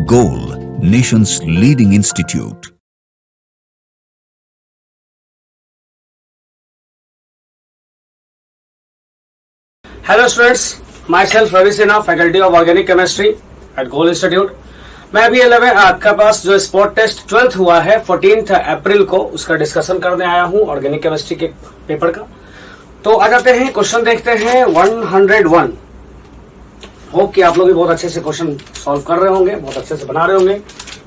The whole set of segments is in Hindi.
Goal, nation's leading institute. Hello students, myself Ravi Sinha, faculty of organic chemistry at Goal institute. मैं अभी 11 आपके पास जो स्पॉट टेस्ट 12th हुआ है 14 अप्रैल को, उसका डिस्कशन करने आया हूं ऑर्गेनिक केमिस्ट्री के पेपर का। तो आ जाते हैं, क्वेश्चन देखते हैं 101। होप कि आप लोग भी बहुत अच्छे से क्वेश्चन सॉल्व कर रहे होंगे, बहुत अच्छे से बना रहे होंगे।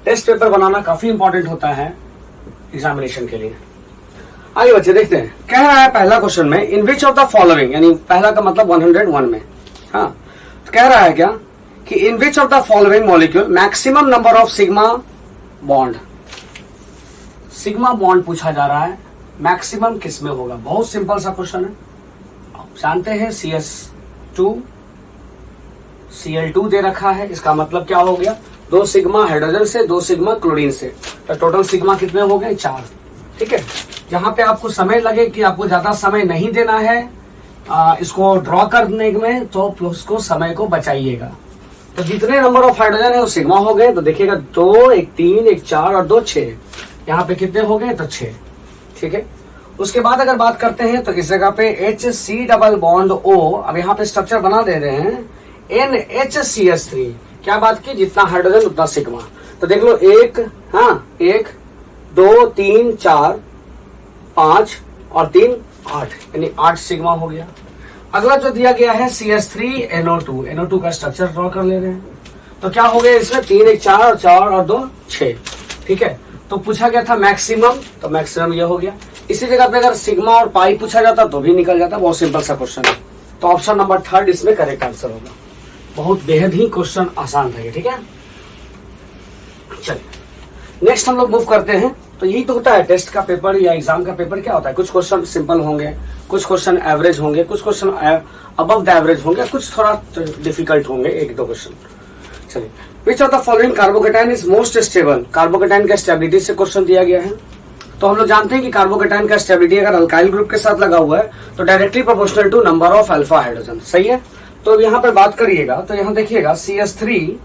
टेस्ट पेपर बनाना काफी इंपॉर्टेंट होता है एग्जामिनेशन के लिए। आइए बच्चे देखते हैं, कह रहा है पहला क्वेश्चन में, इन विच ऑफ द फॉलोइंग, यानी पहला का मतलब 101 में, हाँ तो कह रहा है क्या कि in which of the following molecule maximum number of sigma bond. Sigma bond पूछा जा रहा है, मैक्सिमम किस में होगा। बहुत सिंपल सा क्वेश्चन है, आप जानते हैं CS2 Cl2 दे रखा है, इसका मतलब क्या हो गया, 2 सिग्मा हाइड्रोजन से 2 सिग्मा क्लोरीन से, तो टोटल सिग्मा कितने हो गए 4। ठीक है, जहां पे आपको समय लगे कि आपको ज्यादा समय नहीं देना है इसको ड्रॉ करने में, तो उसको समय को बचाइएगा। तो जितने नंबर ऑफ हाइड्रोजन है वो सिग्मा हो गए, तो देखिएगा 2, 1 3, 1 4 और 2 6। यहाँ पे कितने हो गए, तो 6। ठीक है, उसके बाद अगर बात करते हैं तो इस जगह पे HC डबल बॉन्ड O, अब यहाँ पे स्ट्रक्चर बना दे रहे हैं NHCS3। क्या बात की, जितना हाइड्रोजन उतना सिग्मा। तो देख लो 1, हाँ 1 2 3 4 5 और 3 8, यानी 8 सिग्मा हो गया। अगला जो दिया गया है CS3NO2, NO2 का स्ट्रक्चर ड्रॉ कर ले रहे हैं। तो क्या हो गया इसमें, 3 1 4 और 4 और 2 6। ठीक है, तो पूछा गया था मैक्सिमम, तो मैक्सिमम ये हो गया। इसी जगह पे अगर सिग्मा और पाई पूछा जाता तो भी निकल जाता। बहुत सिंपल सा क्वेश्चन है, तो ऑप्शन नंबर 3 इसमें करेक्ट आंसर होगा। बहुत बेहद ही क्वेश्चन आसान था ये। ठीक है, चलिए नेक्स्ट हम लोग मूव करते हैं। तो यही तो होता है टेस्ट का पेपर या एग्जाम का पेपर। क्या होता है, कुछ क्वेश्चन सिंपल होंगे, कुछ क्वेश्चन एवरेज होंगे, कुछ क्वेश्चन अबव द एवरेज होंगे, कुछ थोड़ा डिफिकल्ट होंगे, 1-2 क्वेश्चन। चलिए, विच of the following carbocation is most stable. Carbocation का स्टेबिलिटी से क्वेश्चन दिया गया है। तो हम लोग जानते हैं कि कार्बोकेटाइन का स्टेबिलिटी अगर अल्काइल ग्रुप के साथ लगा हुआ है तो directly proportional to number of alpha hydrogen. सही है, तो यहाँ पर बात करिएगा तो यहाँ देखिएगा CS3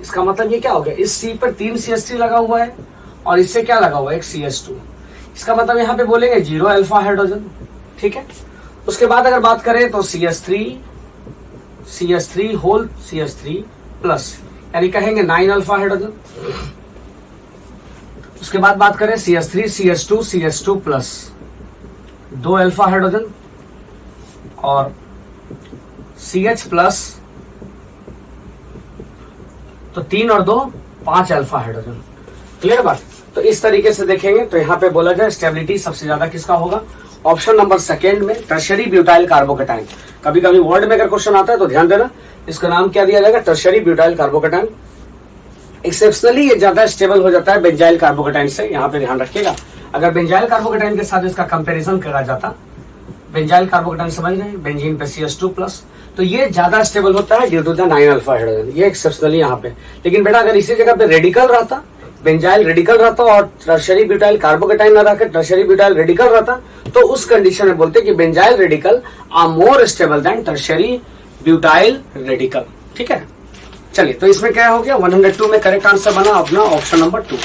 इसका मतलब ये क्या हो गया, इस C पर 3 CS3 लगा हुआ है और इससे क्या लगा हुआ है, एक CS2। इसका मतलब यहाँ पे बोलेंगे 0 अल्फा हाइड्रोजन। ठीक है, उसके बाद अगर बात करें तो CS3 प्लस, यानी कहेंगे 9 अल्फा हाइड्रोजन। उसके बाद बात करें CS2 प्लस 2 अल्फा हाइड्रोजन और CH प्लस, तो 3 और 2 5 अल्फा हाइड्रोजन। क्लियर बात। तो इस तरीके से देखेंगे तो यहाँ पे बोला जाए स्टेबिलिटी सबसे ज्यादा किसका होगा, ऑप्शन नंबर 2 में टर्शरी ब्यूटाइल कार्बोकेटाइन। कभी कभी वर्ड में अगर क्वेश्चन आता है तो ध्यान देना, इसका नाम क्या दिया जाएगा, टर्शरी ब्यूटाइल कार्बोकेटाइन। एक्सेप्शनली ये ज्यादा स्टेबल हो जाता है बेंजाइल कार्बोकेटाइन से, यहाँ पे ध्यान रखिएगा। अगर बेंजाइल कार्बोकेटाइन के साथ इसका कंपेरिजन करा जाता, बेंजाइल कार्बोकेटाइन समझ रहे हैं, बेंजीन पे CS2 प्लस, तो ये ज्यादा स्टेबल होता है due to the 9 alpha hydrogen. ये एक्सेप्शनली यहाँ पे। लेकिन बेटा अगर इसी जगह पे रेडिकल रहता, बेंजाइल रेडिकल रहता और टर्शरी ब्यूटाइल कार्बोकेटाइन न रहकर टर्शरी ब्यूटाइल रेडिकल रहता, तो उस कंडीशन में बोलते कि benzyl radical are more stable than tertiary butyl radical. ठीक है, चलिए तो इसमें क्या हो गया, 102 में करेक्ट आंसर बना अपना ऑप्शन नंबर 2।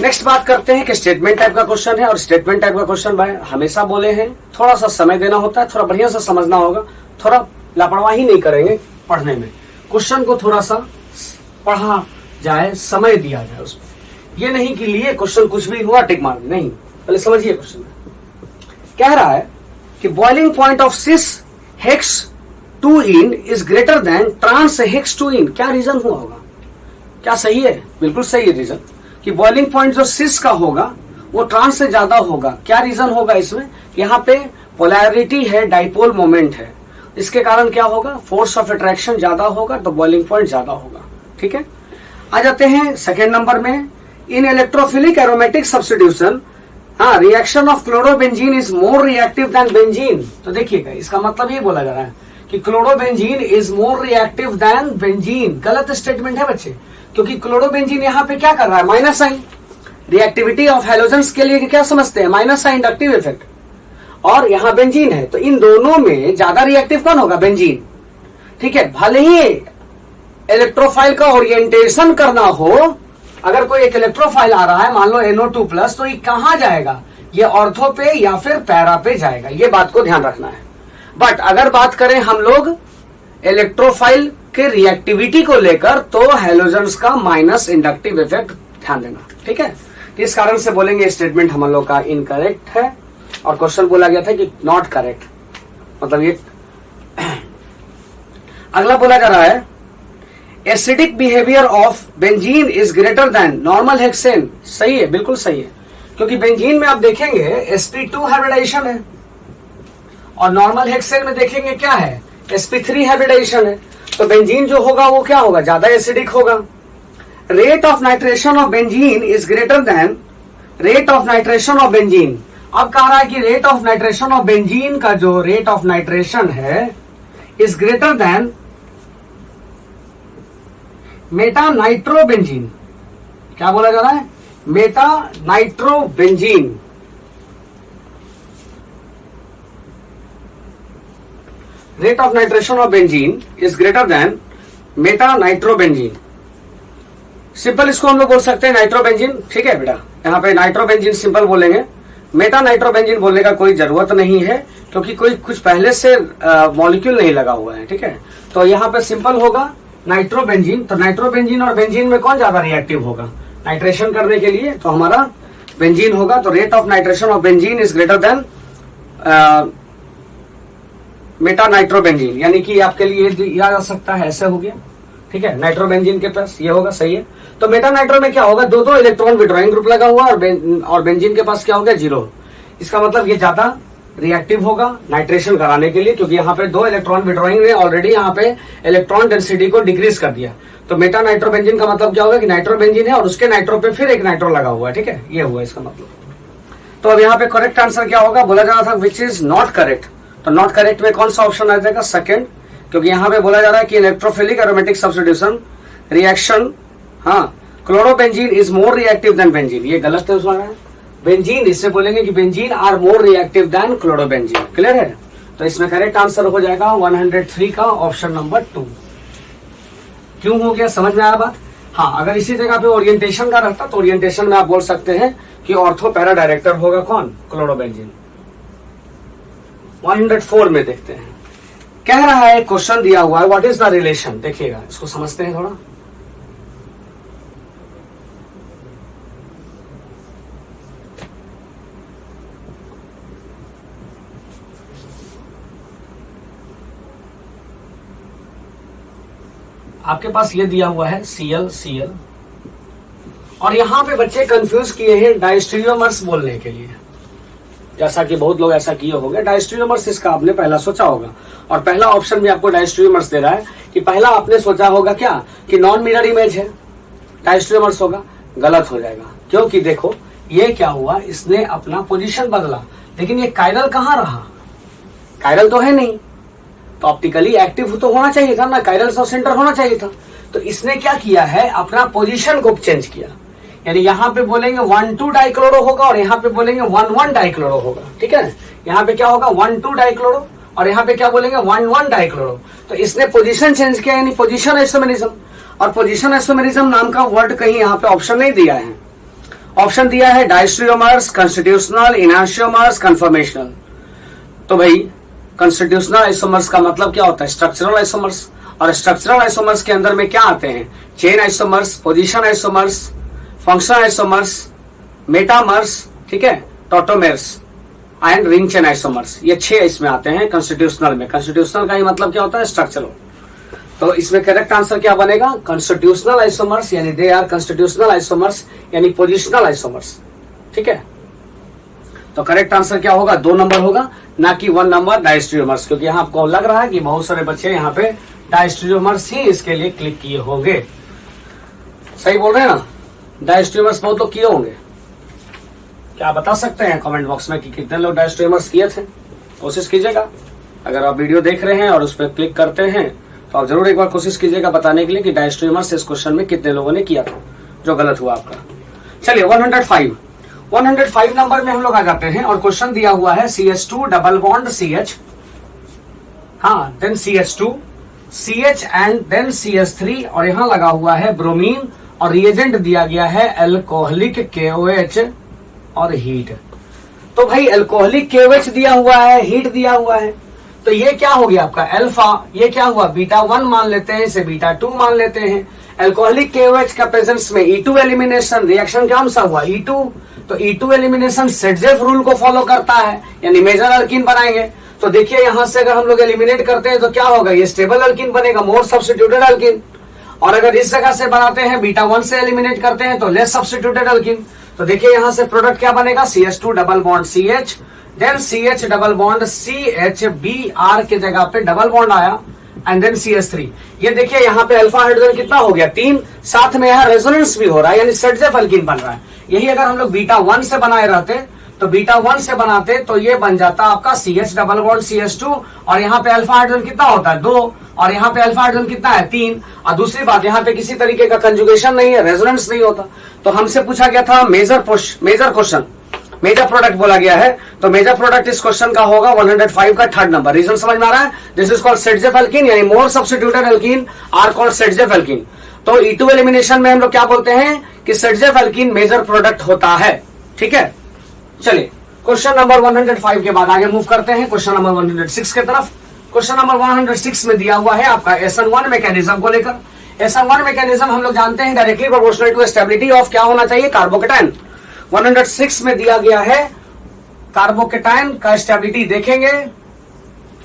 नेक्स्ट बात करते हैं कि स्टेटमेंट टाइप का क्वेश्चन है, और स्टेटमेंट टाइप का क्वेश्चन भाई हमेशा बोले हैं थोड़ा सा समय देना होता है, थोड़ा बढ़िया से समझना होगा, थोड़ा लापरवाही नहीं करेंगे पढ़ने में। क्वेश्चन को थोड़ा सा पढ़ा जाए, समय दिया जाए उसमें। ये नहीं कि लिए क्वेश्चन कुछ भी हुआ टिक मार, नहीं, पहले समझिए क्वेश्चन। कह रहा है कि boiling point of cis hex 2इन is greater than trans hex 2इन। क्या रीजन हुआ होगा, क्या सही है, बिल्कुल सही है रीजन, कि बॉइलिंग पॉइंट जो सिस का होगा वो ट्रांस से ज्यादा होगा। क्या रीजन होगा इसमें, यहाँ पे पोलैरिटी है, डाइपोल मोमेंट है, इसके कारण क्या होगा, फोर्स ऑफ अट्रैक्शन ज्यादा होगा, तो बॉइलिंग पॉइंट ज्यादा होगा। ठीक है, आ जाते हैं सेकेंड नंबर में, इन इलेक्ट्रोफिलिक एरोमेटिक सब्स्टिट्यूशन, हाँ, reaction of chlorobenzene is more reactive than benzene. तो देखिएगा इसका मतलब ये बोला जा रहा है कि chlorobenzene is more reactive than benzene. गलत स्टेटमेंट है बच्चे, क्योंकि क्लोरोबेंजीन यहाँ पे क्या कर रहा है, minus sign. Reactivity of halogens के लिए क्या समझते हैं, माइनस साइन इंडक्टिव इफेक्ट। और यहाँ बेंजीन है, तो इन दोनों में ज्यादा रिएक्टिव कौन होगा, बेंजीन। ठीक है, भले ही इलेक्ट्रोफाइल का ओरिएंटेशन करना हो, अगर कोई एक इलेक्ट्रोफाइल आ रहा है मान लो NO2+, तो ये कहां जाएगा, ये ऑर्थो पे या फिर पैरा पे जाएगा, ये बात को ध्यान रखना है। बट अगर बात करें हम लोग इलेक्ट्रोफाइल के रिएक्टिविटी को लेकर, तो हैलोजेंस का माइनस इंडक्टिव इफेक्ट ध्यान देना, ठीक है। इस कारण से बोलेंगे स्टेटमेंट हम लोग का इनकरेक्ट है, और क्वेश्चन बोला गया था कि नॉट करेक्ट, मतलब ये अगला बोला जा रहा है acidic behaviour of benzene is greater then normal hexane. सही है, बिल्कुल सही है, क्योंकि बेंजीन में आप देखेंगे sp2 हाइब्रिडाइजेशन है, और नॉर्मल हेक्सेन में देखेंगे क्या है, sp3 हाइब्रिडाइजेशन है। तो बेंजीन जो होगा वो क्या होगा, ज्यादा एसिडिक होगा। Rate of nitration of benzene is greater then rate of nitration of benzene. अब कह रहा है कि rate of nitration of benzene का जो रेट ऑफ नाइट्रेशन है is greater then Meta nitrobenzene. क्या बोला जा रहा है, Meta nitrobenzene. Rate of nitration of benzene is greater then Meta nitrobenzene. Simple इसको हम लोग बोल सकते हैं नाइट्रोबेंजीन, ठीक है बेटा, यहाँ पे नाइट्रोबेंजीन सिंपल बोलेंगे, मेटा नाइट्रोबेंजीन बोलने का कोई जरूरत नहीं है, क्योंकि कोई कुछ पहले से मॉलिक्यूल नहीं लगा हुआ है, ठीक है। तो यहाँ पे सिंपल होगा नाइट्रोबेंजीन। तो नाइट्रोबेंजीन और बेंजीन में कौन ज्यादा रिएक्टिव होगा नाइट्रेशन करने के लिए, तो हमारा बेंजीन होगा। तो rate of nitration of benzene is greater then Meta nitrobenzene, यानी कि आपके लिए याद आ सकता है, ऐसे हो गया, ठीक है। नाइट्रोबेंजीन के पास ये होगा, सही है। तो मेटा नाइट्रो में क्या होगा, दो इलेक्ट्रॉन विड्रॉइंग ग्रुप लगा हुआ, और बेंजीन के पास क्या होगा, 0। इसका मतलब ये ज्यादा रिएक्टिव होगा नाइट्रेशन कराने के लिए, क्योंकि यहाँ पे 2 इलेक्ट्रॉन विड्रॉइंग ने ऑलरेडी यहाँ पे इलेक्ट्रॉन डेंसिटी को डिक्रीज कर दिया। तो मेटा नाइट्रोबेंजीन का मतलब क्या होगा कि नाइट्रोबेंजीन है और उसके नाइट्रो पे फिर एक नाइट्रो लगा हुआ है, ठीक है, ये हुआ इसका मतलब। तो अब यहाँ पे करेक्ट आंसर क्या होगा, बोला जा रहा था विच इज नॉट करेक्ट। तो नॉट करेक्ट में कौन सा ऑप्शन आ जाएगा, सेकंड, क्योंकि यहाँ पे बोला जा रहा है कि इलेक्ट्रोफिलिक एरोमेटिक सब्स्टिट्यूशन रिएक्शन, हाँ, chlorobenzene is more reactive than benzene. ये गलत है उसमें, बेंजीन, इससे बोलेंगे कि benzene are more reactive than chlorobenzene. Clear है। तो इसमें करेक्ट आंसर हो जाएगा 103 का ऑप्शन नंबर 2। क्यों हो गया, समझ में आया बात। हाँ, अगर इसी जगह पे ओरिएंटेशन का रहता तो ओरिएंटेशन में आप बोल सकते हैं कि ऑर्थो पैरा डायरेक्टर होगा कौन, क्लोरोबेंजीन। 104 में देखते हैं, कह रहा है क्वेश्चन दिया हुआ है व्हाट इज द रिलेशन। देखिएगा, इसको समझते हैं थोड़ा। आपके पास ये दिया हुआ है Cl, और यहां पे बच्चे कंफ्यूज किए हैं डायस्टीरियोमर्स बोलने के लिए, जैसा कि बहुत लोग ऐसा किए होंगे। डायस्टीरियोमर्स इसका आपने पहला सोचा होगा, और पहला ऑप्शन भी आपको डायस्टीरियोमर्स दे रहा है कि पहला आपने सोचा होगा क्या कि नॉन मिरर इमेज है, डायस्टीरियोमर्स होगा। गलत हो जाएगा, क्योंकि देखो ये क्या हुआ, इसने अपना पोजीशन बदला, लेकिन ये कायरल कहाँ रहा, कायरल तो है नहीं, तो ऑप्टिकली एक्टिव तो होना चाहिए था ना, कायरल सब सेंटर होना चाहिए था। तो इसने क्या किया है, अपना पोजीशन को चेंज किया, यानी यहाँ पे बोलेंगे 1,2 डाइक्लोरो होगा और यहाँ पे बोलेंगे 1,1 डाइक्लोरो होगा, ठीक है। यहाँ पे क्या होगा 1,2 डाइक्लोरो और यहाँ पे क्या बोलेंगे 1,1 डाइक्लोरो। तो इसने पोजीशन चेंज किया, यानी पोजीशन आइसोमेरिज्म। और पोजीशन आइसोमेरिज्म नाम का वर्ड कहीं यहाँ पे ऑप्शन नहीं दिया है, ऑप्शन दिया है डायस्टीरियोमर्स, कॉन्स्टिट्यूशनल, इनांशियोमर्स, कन्फर्मेशनल। तो भाई कॉन्स्टिट्यूशनल आइसोमर्स का मतलब क्या होता है, स्ट्रक्चरल आइसोमर्स, और स्ट्रक्चरल आइसोमर्स के अंदर में क्या आते हैं, chain isomers, position isomers, functional isomers, metamers, ठीक है, टोटोमेर्स एंड रिंग चेन आइसोमर्स। ये 6 इसमें आते हैं कॉन्स्टिट्यूशनल में। कॉन्स्टिट्यूशनल का ही मतलब क्या होता है, स्ट्रक्चरल। तो इसमें करेक्ट आंसर क्या बनेगा, कॉन्स्टिट्यूशनल आइसोमर्स, यानी दे आर कॉन्स्टिट्यूशनल आइसोमर्स, यानी पोजिशनल आइसोमर्स, ठीक है। तो करेक्ट आंसर क्या होगा, 2 नंबर होगा, ना कि 1 नंबर डायस्टीरियोमर्स, क्योंकि यहाँ आपको लग रहा है कि बहुत सारे बच्चे यहाँ पे डायस्टीरियोमर्स ही इसके लिए क्लिक किए होंगे। सही बोल रहे हैं ना, डायस्टीरियोमर्स बहुत लोग किए होंगे। क्या बता सकते हैं कमेंट बॉक्स में कि कितने लोग डायस्टीरियोमर्स किए थे, कोशिश कीजिएगा। अगर आप वीडियो देख रहे हैं और उस पर क्लिक करते हैं तो आप जरूर एक बार कोशिश कीजिएगा बताने के लिए कि डायस्टीरियोमर्स इस क्वेश्चन में कितने लोगों ने किया था, जो गलत हुआ आपका। चलिए 105 नंबर में हम लोग आ जाते हैं, और क्वेश्चन दिया हुआ है CH2 डबल बॉन्ड CH, हाँ, then CH2 CH and then CH3 और यहां लगा हुआ है ब्रोमीन और रिएजेंट दिया गया है अल्कोहलिक KOH और हीट। तो भाई अल्कोहलिक KOH दिया हुआ है, हीट दिया हुआ है, तो ये क्या हो गया आपका अल्फा, ये क्या हुआ β1 मान लेते हैं, इसे β2 मान लेते हैं। अल्कोहलिक KOH का प्रेजेंस में E2 एलिमिनेशन, रिएक्शन कौन सा हुआ E2, तो E2 एलिमिनेशन सेडजेफ रूल को फॉलो करता है, यानी मेजर अल्कीन बनाएंगे। तो देखिए यहां से अगर हम लोग एलिमिनेट करते हैं तो क्या होगा, ये स्टेबल अल्कीन बनेगा, मोर सब्स्टिट्यूटेड अल्कीन। और अगर इस जगह से बनाते हैं β1 से एलिमिनेट करते हैं तो लेस सब्स्टिट्यूटेड अल्कीन। तो देखिए यहां से प्रोडक्ट क्या बनेगा, CH2 double bond CH, then CH double bond CH, Br के जगह पे डबल बॉन्ड आया एंड देन CH3। ये देखिए यहाँ पे अल्फा हाइड्रोजन कितना हो गया 3, साथ में यहाँ रेजोनेंस भी हो रहा है, यानी सेडजेफ अल्कीन बन रहा है। यही अगर हम लोग β1 से बनाए रहते तो β1 से बनाते तो ये बन जाता आपका CH डबल बॉन्ड CH2 और यहाँ पे अल्फा हाइड्रोजन कितना होता है 2 और यहाँ पे अल्फा हाइड्रोजन कितना है 3। और दूसरी बात यहाँ पे किसी तरीके का कंजुगेशन नहीं है, रेजोनेंस नहीं होता। तो हमसे पूछा गया था मेजर क्वेश्चन, मेजर प्रोडक्ट बोला गया है, तो मेजर प्रोडक्ट इस क्वेश्चन का होगा 105 का थर्ड नंबर। रीजन समझ में आ रहा है, this is called Saytzeff alkene, यानी more substituted alkene are called Saytzeff alkene. तो E2 एलिमिनेशन में हम लोग क्या बोलते हैं कि सेडजेफ अल्कीन मेजर प्रोडक्ट होता है। ठीक है, चलिए क्वेश्चन नंबर 105 के बाद आगे मूव करते हैं क्वेश्चन नंबर 106 की तरफ। क्वेश्चन नंबर 106 में दिया हुआ है आपका SN1 मैकेनिज्म को लेकर। SN1 मैकेनिज्म हम लोग जानते हैं directly proportional to stability of क्या होना चाहिए, कार्बोकेटाइन। 106 में दिया गया है कार्बोकेटाइन का स्टेबिलिटी देखेंगे,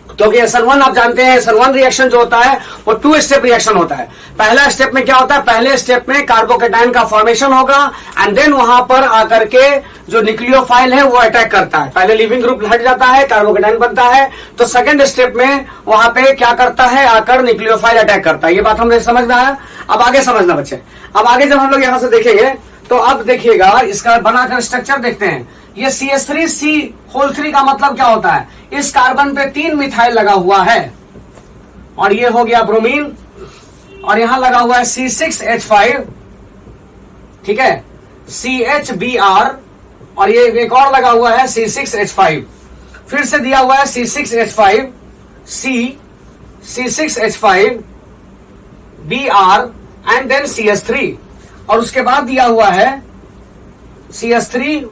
क्योंकि SN1 आप जानते हैं SN1 रिएक्शन जो होता है वो 2 स्टेप रिएक्शन होता है। पहला स्टेप में क्या होता है, पहले स्टेप में कार्बोकेटाइन का फॉर्मेशन होगा एंड देन वहां पर आकर के जो न्यूक्लियोफाइल है वो अटैक करता है। पहले लिविंग ग्रुप हट जाता है, कार्बोकेटाइन बनता है, तो सेकंड स्टेप में वहां पे क्या करता है, आकर न्यूक्लियोफाइल अटैक करता है। ये बात हमने समझ में आया। अब आगे समझना बच्चे, अब आगे जब हम लोग यहां से देखेंगे तो अब देखिएगा इसका बनाकर स्ट्रक्चर देखते हैं। ये CH3C3 का मतलब क्या होता है, इस कार्बन पे 3 मिथाइल लगा हुआ है और ये हो गया ब्रोमीन और यहां लगा हुआ है C6H5, ठीक है, CHBr और ये एक और लगा हुआ है C6H5, फिर से दिया हुआ है C6H5 C6H5 Br and then CH3 और उसके बाद दिया हुआ है CH3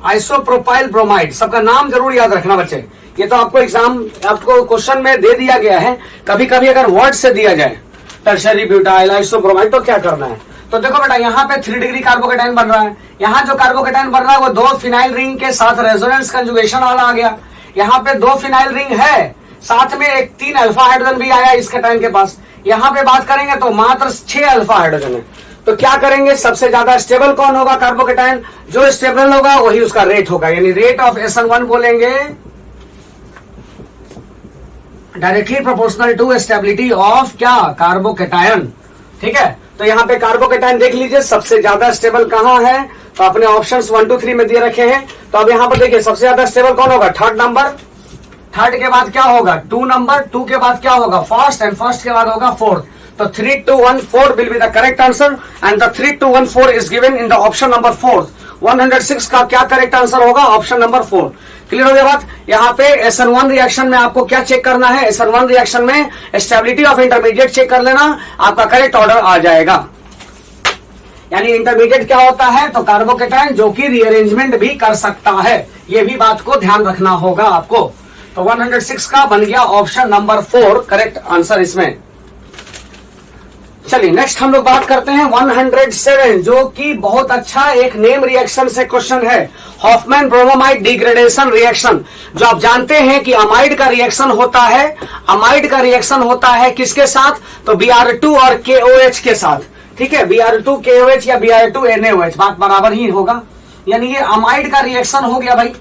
आइसोप्रोपाइल ब्रोमाइड। सबका नाम जरूर याद रखना बच्चे, ये तो आपको क्वेश्चन में दे दिया गया है। कभी कभी अगर वर्ड से दिया जाए टर्शरी ब्यूटाइल आइसोब्रोमाइड तो क्या करना है, तो देखो बेटा यहाँ पे 3 डिग्री कार्बोकेटाइन बन रहा है। यहाँ जो कार्बोकेटाइन बन रहा है वो 2 फिनाइल रिंग के साथ रेजोनेंस कंजुगेशन वाला आ गया। यहाँ पे 2 फिनाइल रिंग है, साथ में एक 3 अल्फा हाइड्रोजन भी आया इस कैटायन के पास। यहाँ पे बात करेंगे तो मात्र 6 अल्फा हाइड्रोजन है। तो क्या करेंगे, सबसे ज्यादा स्टेबल कौन होगा, कार्बोकेटाइन। जो स्टेबल होगा वही उसका रेट होगा, यानी रेट ऑफ SN1 बोलेंगे directly proportional to stability of क्या, कार्बोकेटाइन। ठीक है, तो यहाँ पे कार्बोकेटाइन देख लीजिए सबसे ज्यादा स्टेबल कहां है, तो अपने ऑप्शंस 1 2 3 में दिए रखे हैं। तो अब यहाँ पर देखिए सबसे ज्यादा स्टेबल कौन होगा, थर्ड नंबर, थर्ड के बाद क्या होगा 2 नंबर, 2 के बाद क्या होगा फर्स्ट एंड फर्स्ट के बाद होगा फोर्थ। तो 3214 will be the correct answer and the 3214 is given in the option number 4. 106 का क्या करेक्ट आंसर होगा, ऑप्शन नंबर 4। क्लियर हो गया बात। यहाँ पे SN1 रिएक्शन में आपको क्या चेक करना है, SN1 रिएक्शन में स्टेबिलिटी ऑफ इंटरमीडिएट चेक कर लेना, आपका करेक्ट ऑर्डर आ जाएगा। यानी इंटरमीडिएट क्या होता है, तो कार्बोकेटाइन जो कि रीअरेंजमेंट भी कर सकता है, ये भी बात को ध्यान रखना होगा आपको। तो 106 का बन गया ऑप्शन नंबर 4 करेक्ट आंसर इसमें। चलिए नेक्स्ट हम लोग बात करते हैं 107, जो कि बहुत अच्छा एक नेम रिएक्शन से क्वेश्चन है, हॉफमैन ब्रोमोमाइड डिग्रेडेशन रिएक्शन। जो आप जानते हैं कि अमाइड का रिएक्शन होता है, अमाइड का रिएक्शन होता है किसके साथ, तो Br2 और KOH के साथ। ठीक है, Br2 KOH या Br2 NaOH, बात बराबर ही होगा। यानी ये अमाइड का रिएक्शन हो गया भाई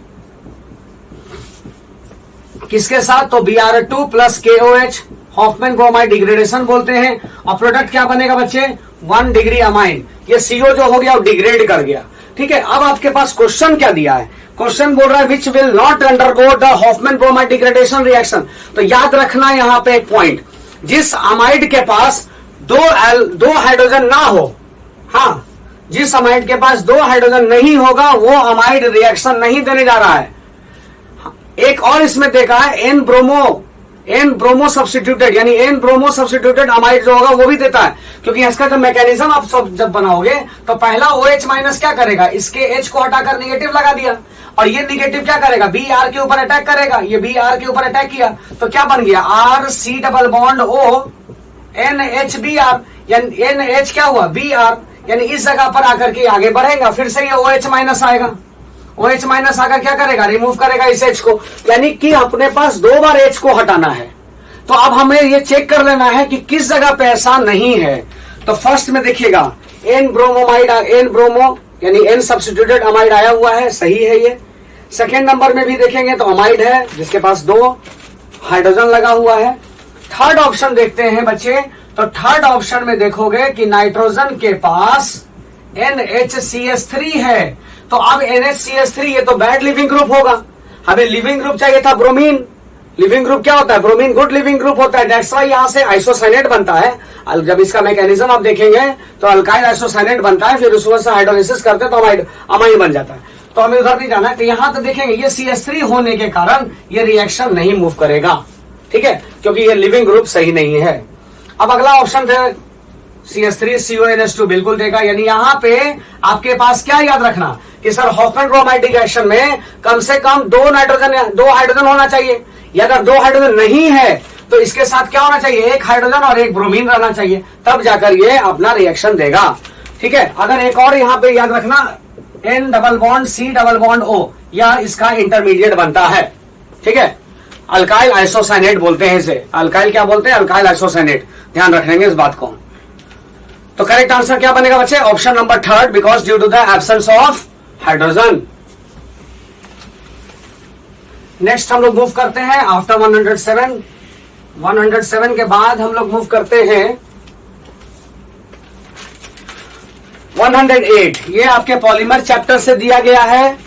किसके साथ, तो Br2 plus KOH, Hoffmann bromide degradation बोलते हैं। और प्रोडक्ट क्या बनेगा बच्चे, 1 डिग्री अमाइन। ये CO जो हो गया वो डिग्रेड कर गया। ठीक है, अब आपके पास क्वेश्चन क्या दिया है, क्वेश्चन बोल रहा है which will not undergo the Hoffmann bromide degradation reaction. तो याद रखना यहाँ पे एक पॉइंट, जिस अमाइड के पास दो हाइड्रोजन ना हो, हाँ, जिस अमाइड के पास 2 हाइड्रोजन नहीं होगा वो अमाइड रिएक्शन नहीं देने जा रहा है। एक और इसमें देखा है N bromo N bromo substituted, यानी एन ब्रोमो सब्स्टिट्यूटेड अमाइड जो होगा वो भी देता है, क्योंकि इसका जब मैकेनिज्म आप सब जब बनाओगे तो पहला OH माइनस क्या करेगा, इसके H को हटाकर नेगेटिव लगा दिया, और ये नेगेटिव क्या करेगा, Br के ऊपर अटैक करेगा, ये Br के ऊपर अटैक किया तो क्या बन गया, RC double bond O NHBr, यानी NH क्या हुआ Br, यानी इस जगह पर आकर के आगे बढ़ेगा, फिर से ये OH माइनस आएगा, OH माइनस आकर क्या करेगा, रिमूव करेगा इस H को, यानी कि अपने पास 2 बार H को हटाना है। तो अब हमें ये चेक कर लेना है कि किस जगह पे ऐसा नहीं है। तो फर्स्ट में देखिएगा एन ब्रोमोमाइड, एन ब्रोमो यानी एन सब्स्टिट्यूटेड अमाइड आया हुआ है, सही है ये। सेकेंड नंबर में भी देखेंगे तो अमाइड है जिसके पास 2 हाइड्रोजन लगा हुआ है। थर्ड ऑप्शन देखते हैं बच्चे, तो थर्ड ऑप्शन में देखोगे कि नाइट्रोजन के पास NHCS3 है। तो अब NHCS3 ये तो बैड लिविंग ग्रुप होगा, हमें लिविंग ग्रुप चाहिए था ब्रोमीन। लिविंग ग्रुप क्या होता है, ब्रोमीन गुड लिविंग ग्रुप होता है, दैट्स व्हाई यहां से आइसोसाइनेट बनता है। जब इसका मैकेनिज्म आप देखेंगे तो अल्काइल आइसोसाइनेट बनता है, फिर उसमें से हाइड्रोलिसिस करते हैं तो अमाइन बन जाता है। तो हमें उधर नहीं जाना है, तो यहां तो देखेंगे ये CS3 होने के कारण ये रिएक्शन नहीं मूव करेगा, ठीक है, क्योंकि ये लिविंग ग्रुप सही नहीं है। अब अगला ऑप्शन थे CS3CONS2 बिल्कुल देगा, यानी यहां पे आपके पास क्या याद रखना कि सर हॉफमैन क्रोमैटिक रिएक्शन में कम से कम 2 हाइड्रोजन होना चाहिए, या अगर 2 हाइड्रोजन नहीं है तो इसके साथ क्या होना चाहिए, 1 हाइड्रोजन और 1 ब्रोमीन रहना चाहिए, तब जाकर ये अपना रिएक्शन देगा, ठीक है। अगर एक और यहां पे याद रखना N double bond C double bond O, या इसका इंटरमीडिएट बनता है, ठीक है, अल्काइल आइसोसाइनेट बोलते हैं इसे। अल्काइल क्या बोलते हैं, अल्काइल आइसोसाइनेट, ध्यान रखेंगे इस बात को। तो करेक्ट आंसर क्या बनेगा बच्चे, option number third, because due to the absence of hydrogen. Next हम लोग मूव करते हैं आफ्टर 107 के बाद हम लोग मूव करते हैं 108। ये आपके पॉलीमर चैप्टर से दिया गया है।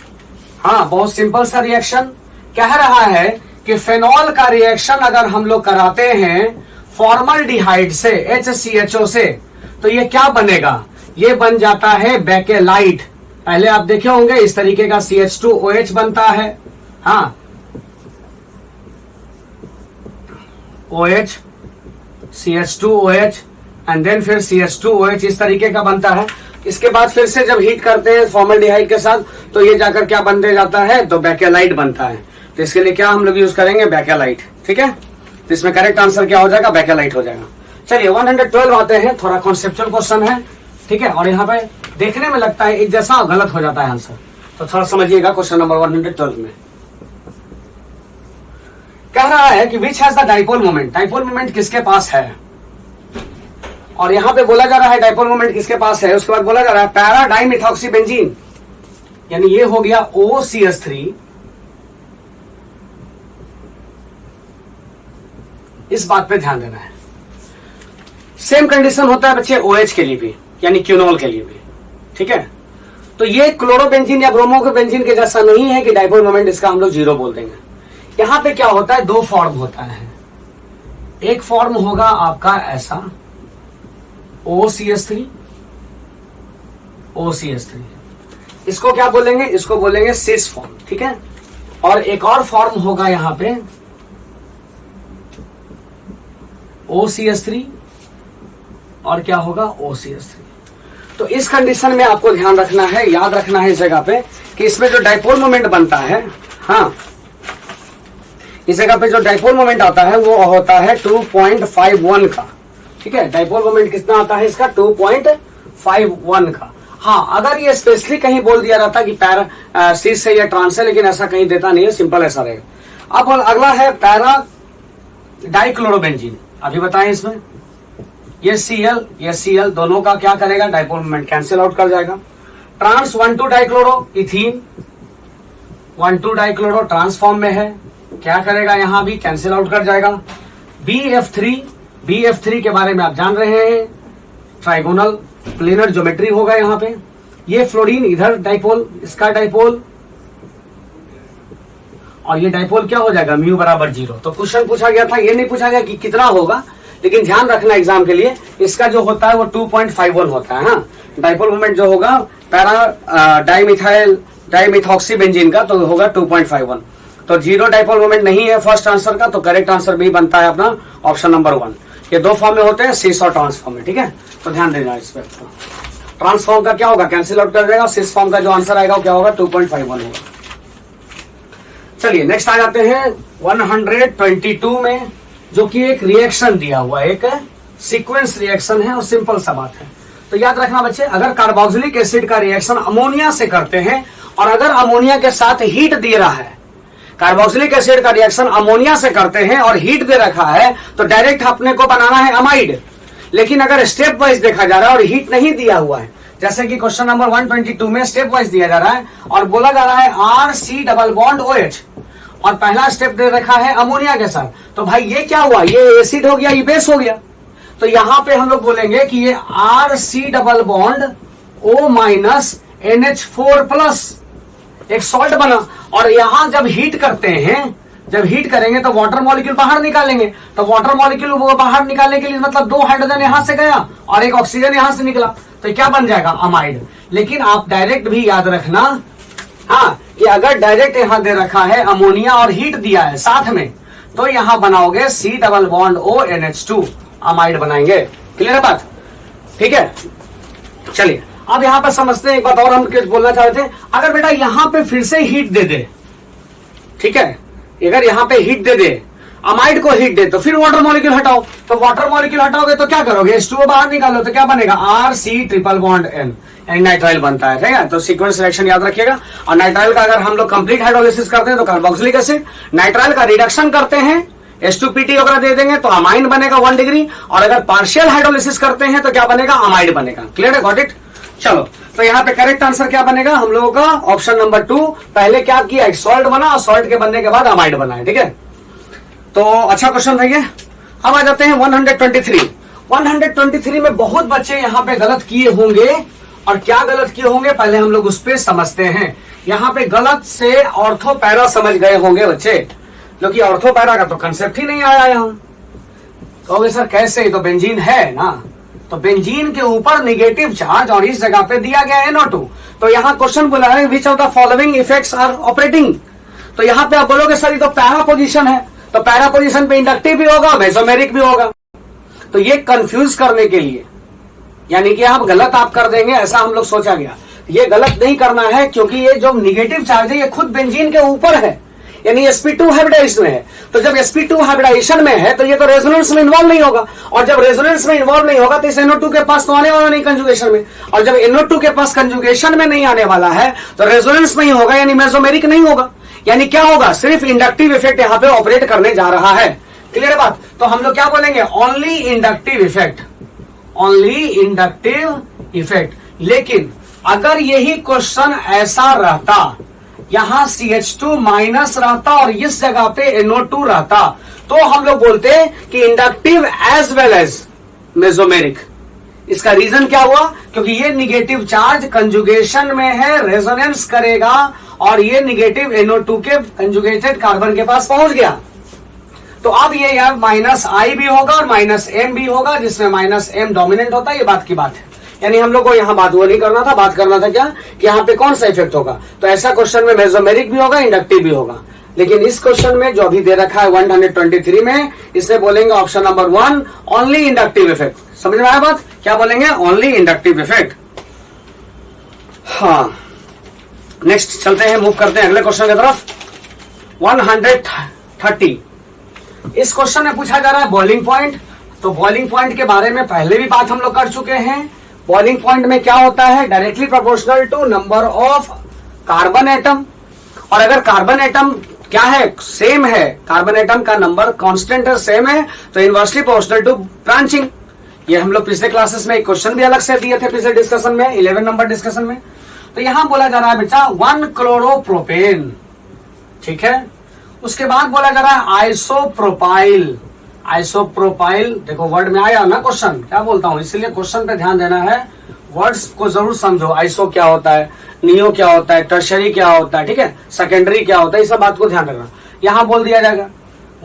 हाँ, बहुत सिंपल सा रिएक्शन कह रहा है कि फेनॉल का रिएक्शन अगर हम लोग कराते हैं फॉर्मल्डिहाइड से HCHO से, तो ये क्या बनेगा, ये बन जाता है बेकेलाइट। पहले आप देखे होंगे इस तरीके का CH2OH बनता है, हाँ OH CH2OH एंड देन फिर CH2OH इस तरीके का बनता है। इसके बाद फिर से जब हीट करते हैं फॉर्मल्डिहाइड के साथ तो ये जाकर क्या बनते जाता है, तो बेकेलाइट बनता है। तो इसके लिए क्या हम लोग यूज करेंगे, बेकेलाइट, ठीक है। तो इसमें करेक्ट आंसर क्या हो जाएगा, बेकेलाइट हो जाएगा। चलिए 112 आते हैं, थोड़ा कॉन्सेप्चुअल क्वेश्चन है, ठीक है, और यहाँ पे देखने में लगता है एक जैसा गलत हो जाता है आंसर, तो थोड़ा समझिएगा। क्वेश्चन नंबर 112 में कह रहा है कि which has the dipole moment, dipole moment किसके पास है, और यहां पे बोला जा रहा है डाइपोल मोमेंट किसके पास है, उसके बाद बोला जा रहा है पैरा डाइमिथॉक्सी बेंजीन, यानी ये हो गया OCS3, इस बात पे ध्यान देना है। सेम कंडीशन होता है बच्चे OH के लिए भी, यानी क्यूनोल के लिए भी, ठीक है। तो ये क्लोरोबेंजीन या ब्रोमो बेंजीन के जैसा नहीं है कि डाइपोल मोमेंट इसका हम लोग 0 बोल देंगे। यहां पे क्या होता है, 2 फॉर्म होता है। एक फॉर्म होगा आपका ऐसा OCS3, इसको क्या बोलेंगे, इसको बोलेंगे सिस फॉर्म, ठीक है। और एक और फॉर्म होगा यहां पे OCS3 और क्या होगा OCS3। तो इस कंडीशन में आपको ध्यान रखना है, याद रखना है इस जगह पे कि इसमें जो डाइपोल मोमेंट बनता है, हाँ इस जगह पे जो डाइपोल मोमेंट आता है वो होता है 2.51 का, ठीक है। डाइपोल मोमेंट कितना आता है इसका, 2.51 का। हाँ, अगर ये स्पेशली कहीं बोल दिया रहता कि पैरा सिस से या ट्रांस से, लेकिन ऐसा कहीं देता नहीं है, सिंपल ऐसा रहेगा। अब अगला है पैरा डाइक्लोरोबेंजीन, अभी बताएं इसमें ये Cl दोनों का क्या करेगा, डाइपोल मोमेंट कैंसिल आउट कर जाएगा। Trans 1,2 dichloro ethene, 1,2 dichloro transform में है, क्या करेगा, यहां भी कैंसिल आउट कर जाएगा। BF3 के बारे में आप जान रहे हैं, ट्राइगोनल प्लेनर ज्योमेट्री होगा यहां पे। ये फ्लोरीन इधर डाइपोल, इसका डाइपोल, और ये डाइपोल क्या हो जाएगा, म्यू बराबर 0। तो क्वेश्चन पूछा गया था, ये नहीं पूछा गया कि कितना होगा, लेकिन ध्यान रखना एग्जाम के लिए इसका जो होता है वो 2.51 होता है। हाँ, डाइपोल मोमेंट जो होगा पैरा डाइमिथॉक्सी बेंजीन का तो होगा 2.51। तो जीरो डाइपोल मोमेंट नहीं है फर्स्ट आंसर का, तो करेक्ट आंसर भी बनता है अपना ऑप्शन नंबर 1। ये दो फॉर्म में होते हैं, सिस और ट्रांसफॉर्म में, ठीक है, तो ध्यान देना इस पर। ट्रांसफॉर्म का क्या होगा, कैंसिल आउट कर देगा, सिस फॉर्म का जो आंसर आएगा वो क्या होगा, 2.51 होगा। चलिए नेक्स्ट आ जाते हैं 122 में, जो कि एक रिएक्शन दिया हुआ है, एक सीक्वेंस रिएक्शन है और सिंपल सा बात है। तो याद रखना बच्चे, अगर कार्बोक्सिलिक एसिड का रिएक्शन अमोनिया से करते हैं और अगर अमोनिया के साथ हीट दे रहा है, कार्बोक्सिलिक एसिड का रिएक्शन अमोनिया से करते हैं और हीट दे रखा है, तो डायरेक्ट अपने को बनाना है अमाइड। लेकिन अगर स्टेप वाइज देखा जा रहा है और हीट नहीं दिया हुआ है, जैसे कि क्वेश्चन नंबर 122 में स्टेप वाइज दिया जा रहा है और बोला जा रहा है RC डबल बॉन्ड OH, और पहला स्टेप दे रखा है अमोनिया के साथ, तो भाई ये क्या हुआ, ये एसिड हो गया, ये बेस हो गया। तो यहां पे हम लोग बोलेंगे कि ये RC double bond O minus NH4 plus एक सॉल्ट बना, और यहां जब हीट करते हैं, जब हीट करेंगे तो वाटर मॉलिक्यूल बाहर निकालेंगे, तो वाटर मॉलिक्यूल बाहर निकालने के लिए मतलब 2 हाइड्रोजन यहां से गया और एक ऑक्सीजन यहां से निकला, तो क्या बन जाएगा, अमाइड। लेकिन आप डायरेक्ट भी याद रखना, हाँ, कि अगर डायरेक्ट यहां दे रखा है अमोनिया और हीट दिया है साथ में, तो यहां बनाओगे C double bond O NH2, amide बनाएंगे। क्लियर है बात, ठीक है। चलिए अब यहां पर समझते हैं, एक बात और हम बोलना चाहते थे, अगर बेटा यहां पे फिर से हीट दे दे, ठीक है, अगर यहां पे हीट दे दे, अमाइड को हीट दे, तो फिर वाटर मॉलिक्यूल हटाओ, तो वाटर मॉलिक्यूल हटाओगे तो क्या करोगे, H2O बाहर निकालो, तो क्या बनेगा, RC triple bond N, nitrile बनता है, ठीक है। तो सीक्वेंस रिएक्शन याद रखिएगा। और नाइट्राइल का अगर हम लोग कंप्लीट हाइड्रोलिसिस करते हैं तो कार्बोक्सिलिक एसिड, नाइट्राइल का रिडक्शन करते हैं H2PT वगैरह दे देंगे तो अमाइन बनेगा 1 डिग्री, और अगर पार्शियल हाइड्रोलिसिस करते हैं तो क्या बनेगा, अमाइड बनेगा। क्लियर है, गॉट इट। चलो तो यहाँ पे करेक्ट आंसर क्या बनेगा हम लोगों का, ऑप्शन नंबर 2। पहले क्या किया, एक सॉल्ट बना और सॉल्ट के बनने के बाद अमाइड बना है, ठीक है। तो अच्छा क्वेश्चन भैया। अब आ जाते हैं 123। 123 में बहुत बच्चे यहाँ पे गलत किए होंगे, और क्या गलत किए होंगे पहले हम लोग उस पे समझते हैं। यहाँ पे गलत से ऑर्थो पैरा समझ गए होंगे बच्चे, क्योंकि ऑर्थो पैरा का तो कंसेप्ट ही नहीं आया यहाँ। कहोगे सर कैसे, तो बेंजीन है ना, तो बेंजीन के ऊपर निगेटिव चार्ज और इस जगह पे दिया गया NO2। तो यहाँ क्वेश्चन बोला है which of the following effects are operating, तो यहाँ पे आप बोलोगे सर ये तो पैरा पोजीशन है, तो पैरा पोजीशन पे इंडक्टिव भी होगा, मेसोमेरिक भी होगा। तो ये कंफ्यूज करने के लिए, यानी कि आप गलत आप कर देंगे ऐसा हम लोग सोचा गया, ये गलत नहीं करना है, क्योंकि ये जो निगेटिव चार्ज है ये खुद बेंजीन के ऊपर है, यानी sp2 हाइब्रिडाइजेशन में है। तो जब sp2 हाइब्रिडाइजेशन में है तो ये तो रेजोनेंस में इन्वॉल्व नहीं होगा, और जब रेजोनेंस में इन्वॉल्व नहीं होगा तो इस NO2 के पास तो आने वाला नहीं कंजुगेशन में, और जब NO2 के पास कंजुगेशन में नहीं आने वाला है तो रेजोनेंस में ही होगा, यानी मेसोमेरिक नहीं होगा। यानी क्या होगा, सिर्फ इंडक्टिव इफेक्ट यहाँ पे ऑपरेट करने जा रहा है। क्लियर बात। तो हम लोग क्या बोलेंगे, only inductive effect, only inductive effect. लेकिन अगर यही क्वेश्चन ऐसा रहता, यहां CH2 माइनस रहता और इस जगह पे NO2 रहता, तो हम लोग बोलते कि inductive as well as mesomeric. इसका रीजन क्या हुआ, क्योंकि ये निगेटिव चार्ज कंजुगेशन में है, रेजोनेंस करेगा, और ये निगेटिव NO2 के कंजुगेटेड कार्बन के पास पहुंच गया। तो अब ये यार -I भी होगा और -M भी होगा, जिसमें -M डोमिनेंट होता है, ये बात की बात है। यानी हम लोग को यहाँ बात वो नहीं करना था, बात करना था क्या कि यहाँ पे कौन सा इफेक्ट होगा। तो ऐसा क्वेश्चन में मेसोमेरिक भी होगा, इंडक्टिव भी होगा। लेकिन इस क्वेश्चन में जो अभी दे रखा है 123 में, इसे बोलेंगे option number 1, only inductive effect. समझ में आया बात, क्या बोलेंगे, ओनली इंडक्टिव इफेक्ट। हाँ, नेक्स्ट चलते हैं, मूव करते हैं अगले क्वेश्चन की तरफ। 130 इस क्वेश्चन में पूछा जा रहा है बॉइलिंग पॉइंट। तो बॉइलिंग पॉइंट के बारे में पहले भी बात हम लोग कर चुके हैं। बॉइलिंग पॉइंट में क्या होता है, directly proportional to number of carbon atom, और अगर कार्बन एटम क्या है, सेम है, कार्बन एटम का नंबर कांस्टेंट है, सेम है, तो इनवर्सली प्रोपोर्शनल टू ब्रांचिंग। ये हम लोग पिछले क्लासेस में एक क्वेश्चन भी अलग से दिए थे, पिछले डिस्कशन में 11 नंबर डिस्कशन में। तो यहां बोला जा रहा है बेटा 1 क्लोरोप्रोपेन, ठीक है। उसके बाद बोला जा रहा है आइसोप्रोपाइल। आइसोप्रोपाइल देखो वर्ड में आया ना क्वेश्चन, क्या बोलता हूं, इसलिए क्वेश्चन पे ध्यान देना है, वर्ड्स को जरूर समझो। आइसो क्या होता है, नियो क्या होता है, टर्शरी क्या होता है, ठीक है, सेकेंडरी क्या होता है, इस सब बात को ध्यान रखना। यहां बोल दिया जाएगा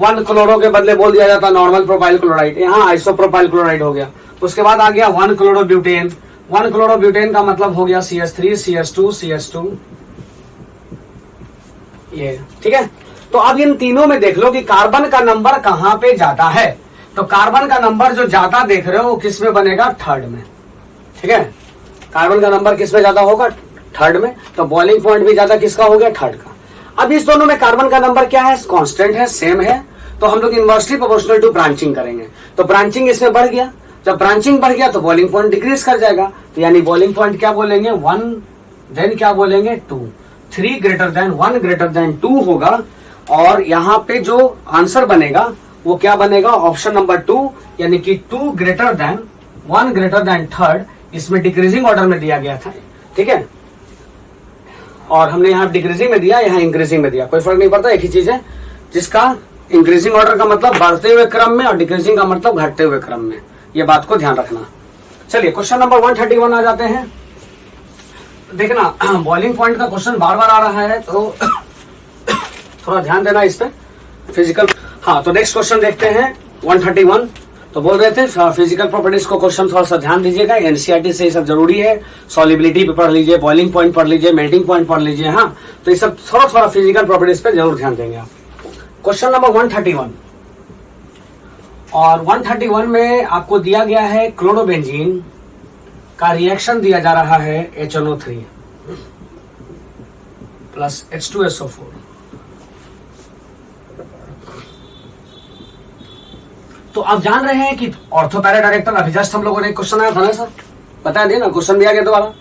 1 क्लोरो के बदले बोल दिया जाता नॉर्मल प्रोपाइल क्लोराइड, यहाँ आइसोप्रोपाइल क्लोराइड हो गया। उसके बाद आ गया 1 क्लोरोब्यूटेन। 1 क्लोरोब्यूटेन का मतलब हो गया CH3 CH2 CH2, ये ठीक है। तो अब इन तीनों में देख लो कि कार्बन का नंबर कहां पे ज्यादा है। तो कार्बन का नंबर जो ज्यादा देख रहे हो वो किस में बनेगा, थर्ड में। ठीक है, कार्बन का नंबर किस में ज्यादा होगा, थर्ड में। तो बॉइलिंग पॉइंट भी ज्यादा किसका हो गया, थर्ड का। अब इस दोनों में कार्बन का नंबर क्या है, कांस्टेंट है, सेम है। तो हम लोग इनवर्सली प्रोपोर्शनल टू ब्रांचिंग करेंगे। तो ब्रांचिंग इसमें बढ़ गया, जब ब्रांचिंग बढ़ गया तो बॉइलिंग पॉइंट डिक्रीज कर जाएगा। तो यानी बॉइलिंग पॉइंट क्या बोलेंगे, 1, देन क्या बोलेंगे 2, 3 ग्रेटर देन 1 ग्रेटर देन 2 होगा। और यहां पे जो आंसर बनेगा वो क्या बनेगा, ऑप्शन नंबर 2, यानी कि 2 greater than 1 greater than third. इसमें डिक्रीजिंग ऑर्डर में दिया गया था। ठीक है, और हमने यहाँ डिक्रीजिंग में दिया, यहाँ इंक्रीजिंग में दिया, कोई फर्क नहीं पड़ता, एक ही चीज है। जिसका इंक्रीजिंग ऑर्डर का मतलब बढ़ते हुए क्रम में और डिक्रीजिंग का मतलब घटते हुए क्रम में, ये बात को ध्यान रखना। चलिए क्वेश्चन नंबर 131 आ जाते हैं। देखना बॉइलिंग पॉइंट का क्वेश्चन बार बार आ रहा है, तो थोड़ा ध्यान देना इस पे फिजिकल। हाँ, तो नेक्स्ट क्वेश्चन देखते हैं 131। तो बोल रहे थे फिजिकल प्रॉपर्टीज को क्वेश्चन थोड़ा सा ध्यान दीजिएगा, एनसीईआरटी से ये सब जरूरी है। सॉलिबिलिटी पे पढ़ लीजिए, बॉइलिंग पॉइंट पढ़ लीजिए, मेल्टिंग पॉइंट पढ़ लीजिए। हाँ, तो ये सब थोड़ा थोड़ा फिजिकल प्रॉपर्टीज पे जरूर ध्यान देंगे आप। क्वेश्चन नंबर 131, और 131 में आपको दिया गया है क्लोरोबेंजीन का रिएक्शन दिया जा रहा है HNO3 प्लस H2SO4। तो आप जान रहे हैं कि ऑर्थो पैरा डायरेक्टर, अभी जस्ट हम लोगों ने क्वेश्चन आया था ना सर, बता देना, क्वेश्चन दिया गया दोबारा।